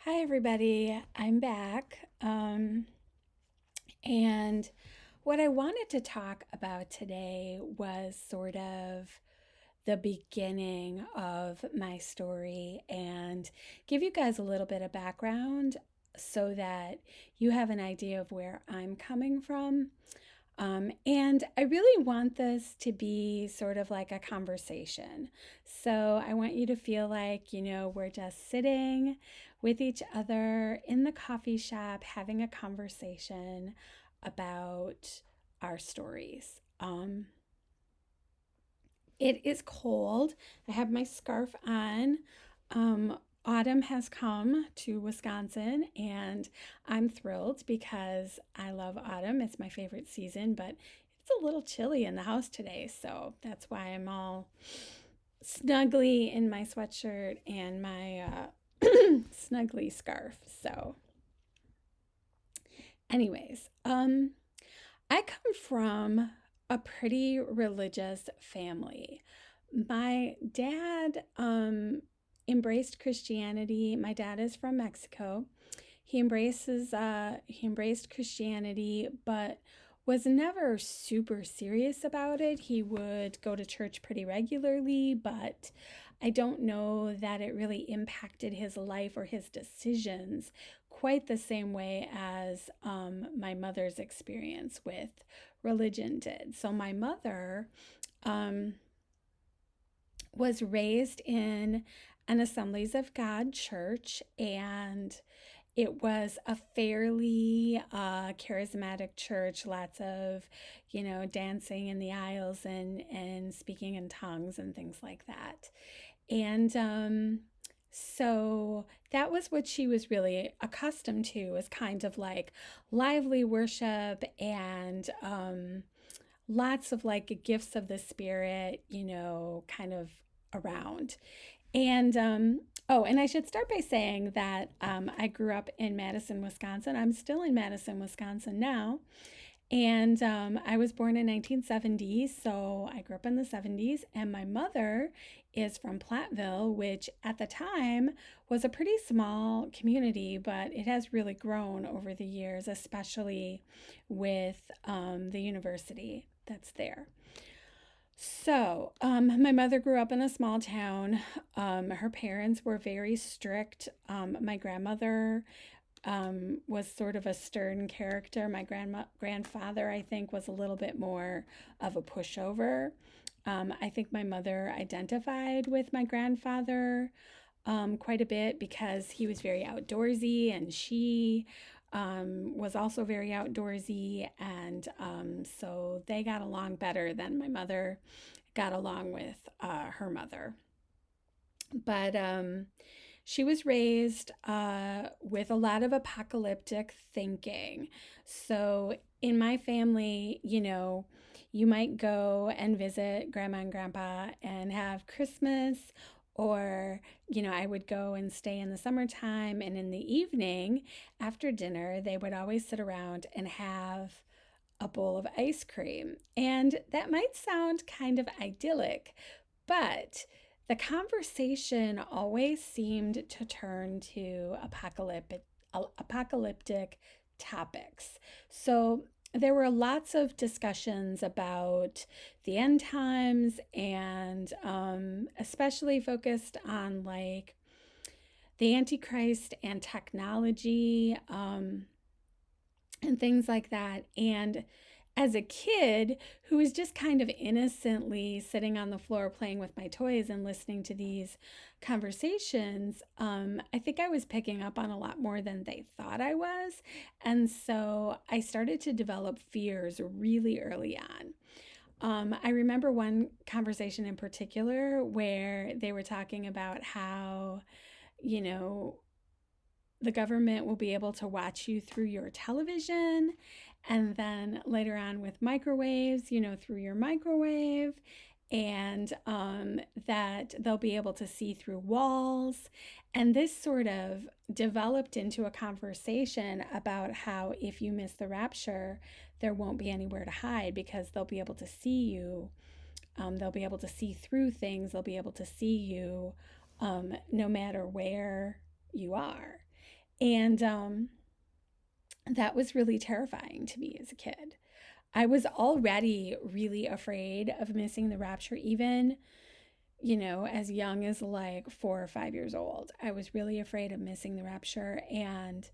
Hi, everybody. I'm back. And what I wanted to talk about today was sort of the beginning of my story and give you guys a little bit of background so that you have an idea of where I'm coming from. And I really want this to be sort of like a conversation. So I want you to feel like, we're just sitting with each other in the coffee shop having a conversation about our stories. It is cold. I have my scarf on. Autumn has come to Wisconsin, and I'm thrilled because I love autumn. It's my favorite season, but it's a little chilly in the house today, so that's why I'm all snuggly in my sweatshirt and my snuggly scarf. So, anyways, I come from a pretty religious family. My dad embraced Christianity. My dad is from Mexico. He embraced Christianity, but was never super serious about it. He would go to church pretty regularly, but I don't know that it really impacted his life or his decisions quite the same way as my mother's experience with religion did. So my mother um, was raised in an Assemblies of God church, and it was a fairly charismatic church, lots of, dancing in the aisles and speaking in tongues and things like that. And so that was what she was really accustomed to, was kind of like lively worship and lots of like gifts of the Spirit, kind of around. And and I should start by saying that I grew up in Madison, Wisconsin. I'm still in Madison, Wisconsin now. And I was born in 1970, so I grew up in the 70s. And my mother is from Platteville, which at the time was a pretty small community, but it has really grown over the years, especially with the university that's there. So, my mother grew up in a small town. Her parents were very strict. My grandmother was sort of a stern character. My grandfather, I think, was a little bit more of a pushover. I think my mother identified with my grandfather quite a bit because he was very outdoorsy, and she was also very outdoorsy. And so they got along better than my mother got along with her mother. But she was raised with a lot of apocalyptic thinking. So in my family, you might go and visit grandma and grandpa and have Christmas, or, I would go and stay in the summertime. And in the evening, after dinner, they would always sit around and have a bowl of ice cream. And that might sound kind of idyllic, but the conversation always seemed to turn to apocalyptic topics. So there were lots of discussions about the end times, and especially focused on like the Antichrist and technology, and things like that. And as a kid who was just kind of innocently sitting on the floor playing with my toys and listening to these conversations, I think I was picking up on a lot more than they thought I was. And so I started to develop fears really early on. I remember one conversation in particular where they were talking about how, you know, the government will be able to watch you through your television, and then later on with microwaves, through your microwave, and that they'll be able to see through walls. And this sort of developed into a conversation about how if you miss the rapture, there won't be anywhere to hide because they'll be able to see you. They'll be able to see through things. They'll be able to see you no matter where you are. And that was really terrifying to me as a kid. I was already really afraid of missing the rapture, even, as young as like 4 or 5 years old. I was really afraid of missing the rapture. And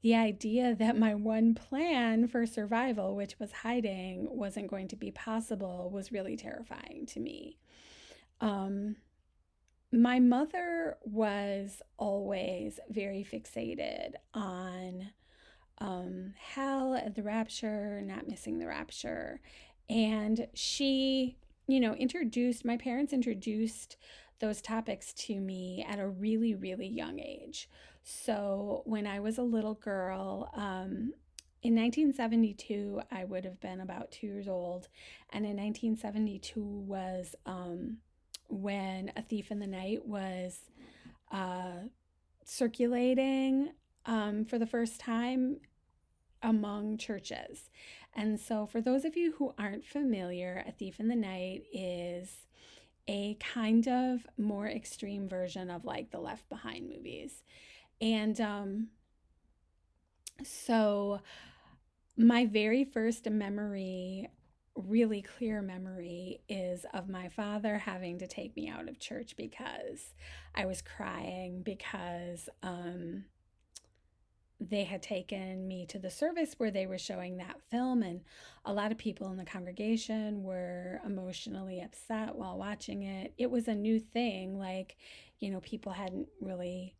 the idea that my one plan for survival, which was hiding, wasn't going to be possible was really terrifying to me. Um, my mother was always very fixated on hell and the rapture, not missing the rapture. And she, my parents introduced those topics to me at a really, really young age. So when I was a little girl, in 1972, I would have been about 2 years old. And in 1972 was when A Thief in the Night was uh, circulating for the first time among churches. And so, for those of you who aren't familiar, A Thief in the Night is a kind of more extreme version of like the Left Behind movies. And so, my very first memory, really clear memory, is of my father having to take me out of church because I was crying because they had taken me to the service where they were showing that film, and a lot of people in the congregation were emotionally upset while watching it. It was a new thing, like, people hadn't really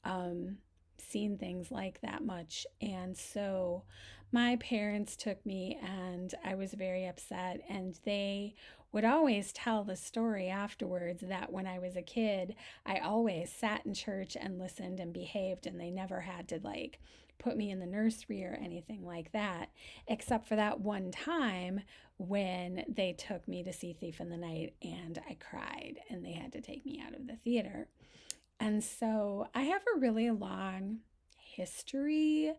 um, seen things like that much. And so my parents took me, and I was very upset. And they would always tell the story afterwards that when I was a kid, I always sat in church and listened and behaved, and they never had to like put me in the nursery or anything like that, except for that one time when they took me to see Thief in the Night and I cried and they had to take me out of the theater. And so I have a really long history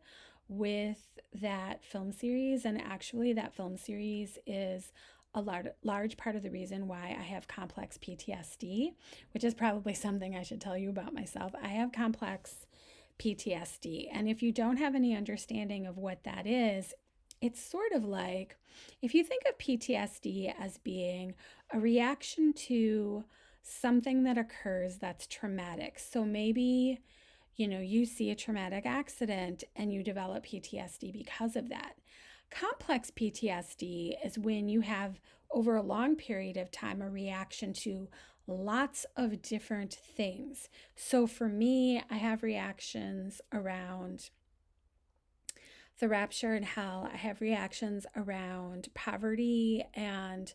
with that film series. And actually, that film series is a large part of the reason why I have complex PTSD, which is probably something I should tell you about myself. I have complex PTSD. And if you don't have any understanding of what that is, it's sort of like if you think of PTSD as being a reaction to something that occurs that's traumatic. So maybe, you see a traumatic accident and you develop PTSD because of that. Complex PTSD is when you have, over a long period of time, a reaction to lots of different things. So for me, I have reactions around the rapture and hell. I have reactions around poverty and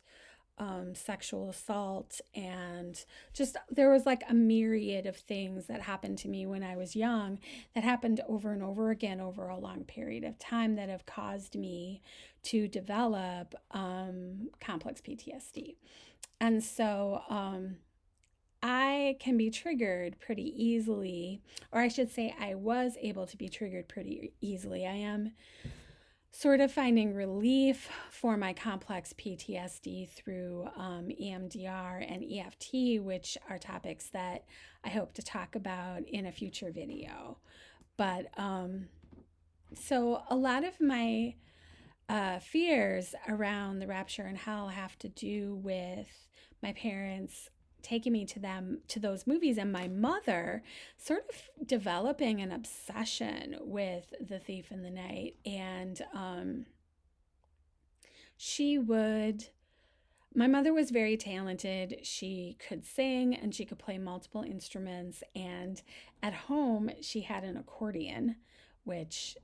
sexual assault, and just there was like a myriad of things that happened to me when I was young that happened over and over again over a long period of time that have caused me to develop complex PTSD. And so I can be triggered pretty easily, or I should say, I was able to be triggered pretty easily. I am sort of finding relief for my complex PTSD through EMDR and EFT, which are topics that I hope to talk about in a future video. But so a lot of my fears around the rapture and hell have to do with my parents taking me to those movies, and my mother sort of developing an obsession with The Thief in the Night. And she would my mother was very talented. She could sing and she could play multiple instruments, and at home she had an accordion, which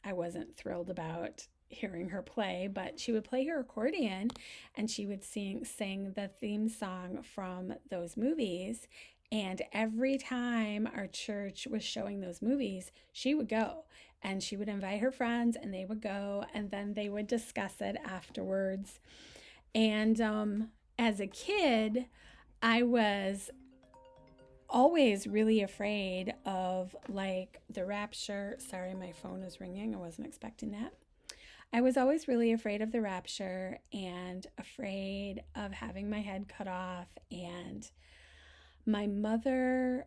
I wasn't thrilled about hearing her play, but she would play her accordion and she would sing the theme song from those movies. And every time our church was showing those movies, she would go and she would invite her friends and they would go, and then they would discuss it afterwards. And as a kid, I was always really afraid of like the rapture. Sorry, my phone is ringing. I wasn't expecting that. I was always really afraid of the rapture and afraid of having my head cut off. And my mother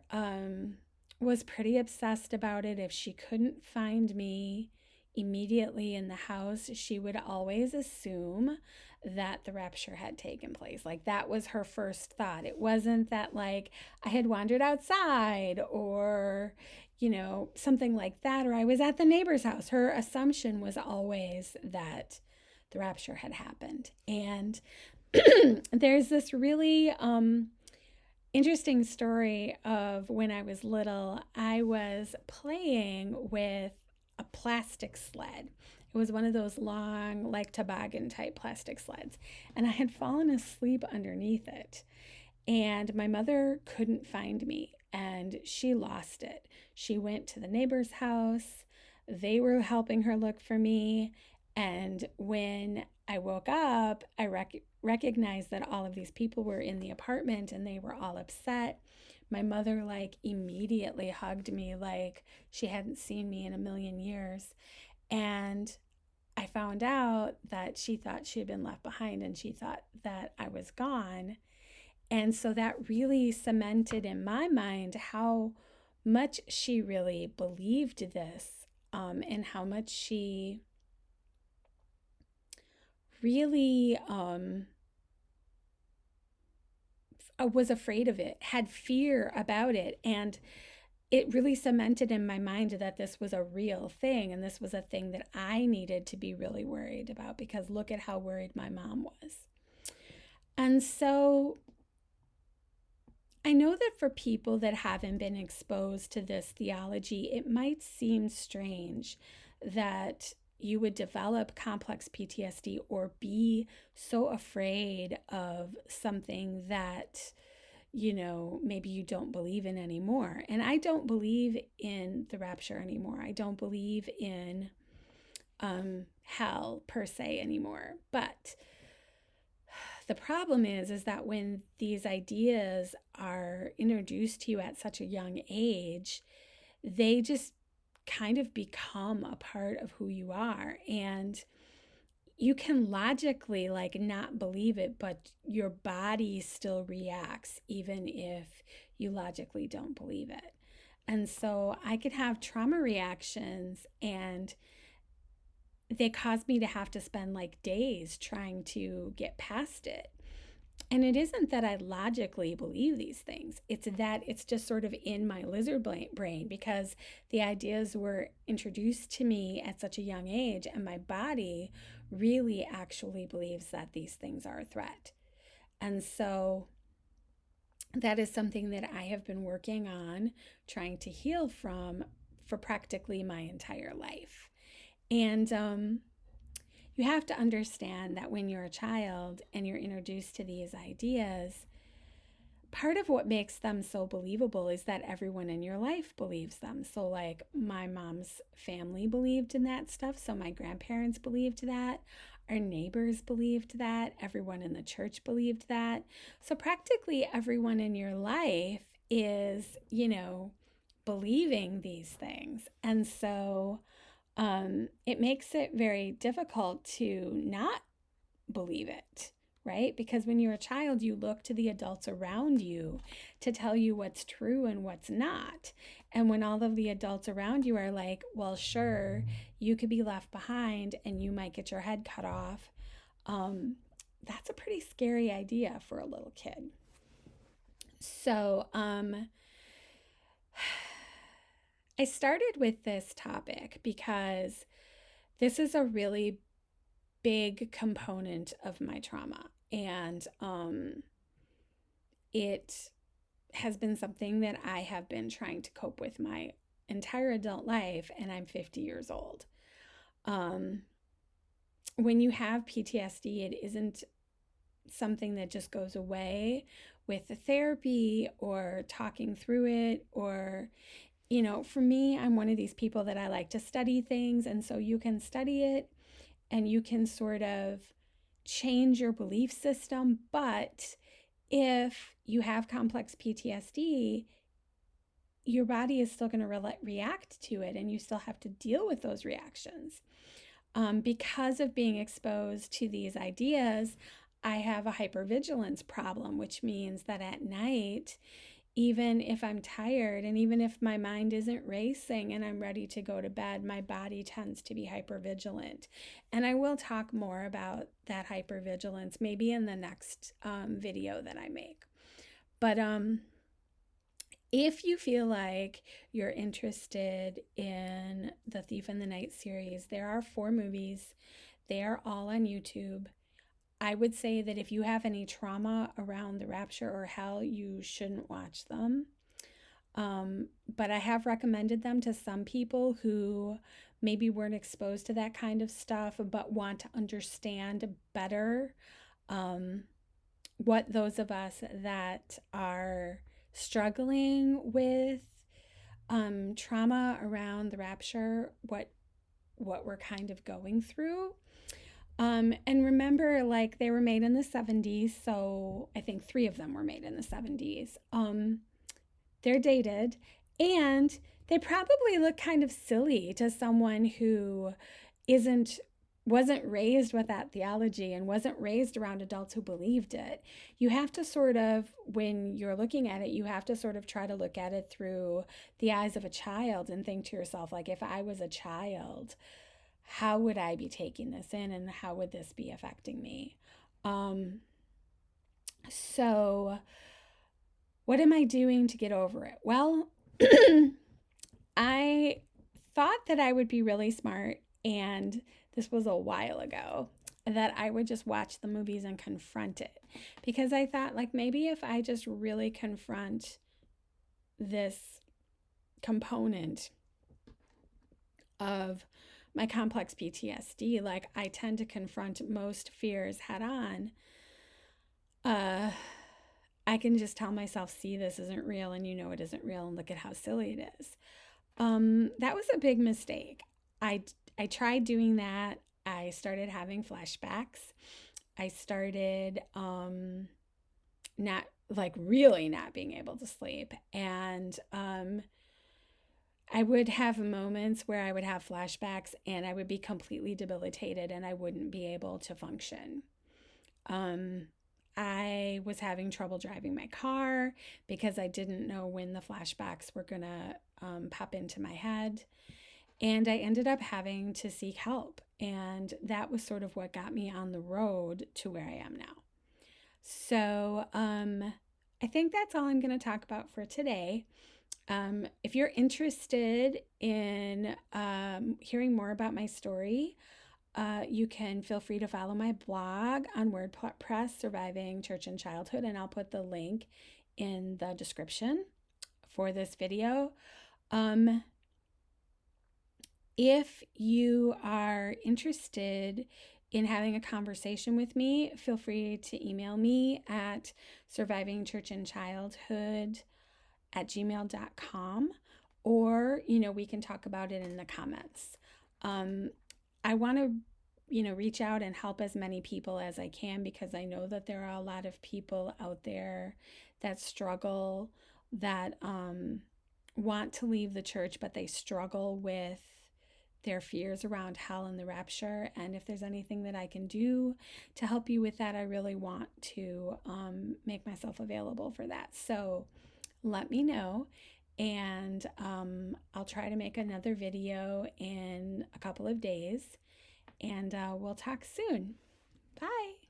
was pretty obsessed about it. If she couldn't find me immediately in the house, she would always assume that the rapture had taken place. Like that was her first thought. It wasn't that like I had wandered outside or, something like that, or I was at the neighbor's house. Her assumption was always that the rapture had happened. And there's this really interesting story of when I was little. I was playing with a plastic sled. It was one of those long, like toboggan type plastic sleds. And I had fallen asleep underneath it. And my mother couldn't find me and she lost it. She went to the neighbor's house. They were helping her look for me. And when I woke up, I recognized that all of these people were in the apartment and they were all upset. My mother, like, immediately hugged me like she hadn't seen me in a million years. And I found out that she thought she had been left behind and she thought that I was gone. And so that really cemented in my mind how much she really believed this, and how much she really was afraid of it, had fear about it. And it really cemented in my mind that this was a real thing and this was a thing that I needed to be really worried about, because look at how worried my mom was. And so I know that for people that haven't been exposed to this theology, it might seem strange that you would develop complex PTSD or be so afraid of something that, maybe you don't believe in anymore. And I don't believe in the rapture anymore. I don't believe in hell per se anymore. But the problem is that when these ideas are introduced to you at such a young age, they just kind of become a part of who you are. And you can logically like not believe it, but your body still reacts even if you logically don't believe it. And so I could have trauma reactions and they cause me to have to spend like days trying to get past it. And it isn't that I logically believe these things. It's that it's just sort of in my lizard brain because the ideas were introduced to me at such a young age, and my body really actually believes that these things are a threat. And so that is something that I have been working on trying to heal from for practically my entire life. And you have to understand that when you're a child and you're introduced to these ideas, part of what makes them so believable is that everyone in your life believes them. So like my mom's family believed in that stuff. So my grandparents believed that. Our neighbors believed that. Everyone in the church believed that. So practically everyone in your life is, believing these things. And so it makes it very difficult to not believe it, right? Because when you're a child, you look to the adults around you to tell you what's true and what's not. And when all of the adults around you are like, well, sure, you could be left behind and you might get your head cut off, that's a pretty scary idea for a little kid. So, I started with this topic because this is a really big component of my trauma. And it has been something that I have been trying to cope with my entire adult life, and I'm 50 years old. When you have PTSD, it isn't something that just goes away with the therapy or talking through it or for me, I'm one of these people that I like to study things. And so you can study it and you can sort of change your belief system. But if you have complex PTSD, your body is still going to react to it and you still have to deal with those reactions. Because of being exposed to these ideas, I have a hypervigilance problem, which means that at night, even if I'm tired and even if my mind isn't racing and I'm ready to go to bed, my body tends to be hypervigilant. And I will talk more about that hypervigilance maybe in the next video that I make. But if you feel like you're interested in the Thief in the Night series, there are 4 movies. They are all on YouTube. I would say that if you have any trauma around the rapture or hell, you shouldn't watch them. But I have recommended them to some people who maybe weren't exposed to that kind of stuff but want to understand better what those of us that are struggling with trauma around the rapture, what we're kind of going through. And remember, like, they were made in the 70s, so I think 3 of them were made in the 70s. They're dated, and they probably look kind of silly to someone who wasn't raised with that theology and wasn't raised around adults who believed it. You have to sort of, when you're looking at it, you have to sort of try to look at it through the eyes of a child and think to yourself, like, if I was a child, how would I be taking this in and how would this be affecting me? So what am I doing to get over it? Well, I thought that I would be really smart, and this was a while ago, that I would just watch the movies and confront it. Because I thought, like, maybe if I just really confront this component of my complex PTSD, like I tend to confront most fears head on, I can just tell myself, see, this isn't real, and you know it isn't real, and look at how silly it is. That was a big mistake. I tried doing that. I started having flashbacks. I started not really not being able to sleep, and I would have moments where I would have flashbacks and I would be completely debilitated and I wouldn't be able to function. I was having trouble driving my car because I didn't know when the flashbacks were going to pop into my head. And I ended up having to seek help. And that was sort of what got me on the road to where I am now. So I think that's all I'm going to talk about for today. If you're interested in hearing more about my story, you can feel free to follow my blog on WordPress, Surviving Church and Childhood, and I'll put the link in the description for this video. If you are interested in having a conversation with me, feel free to email me at survivingchurchandchildhood@gmail.com, or, we can talk about it in the comments. I want to, reach out and help as many people as I can, because I know that there are a lot of people out there that struggle, that want to leave the church, but they struggle with their fears around hell and the rapture. And if there's anything that I can do to help you with that, I really want to make myself available for that. So let me know, and I'll try to make another video in a couple of days, and we'll talk soon. Bye.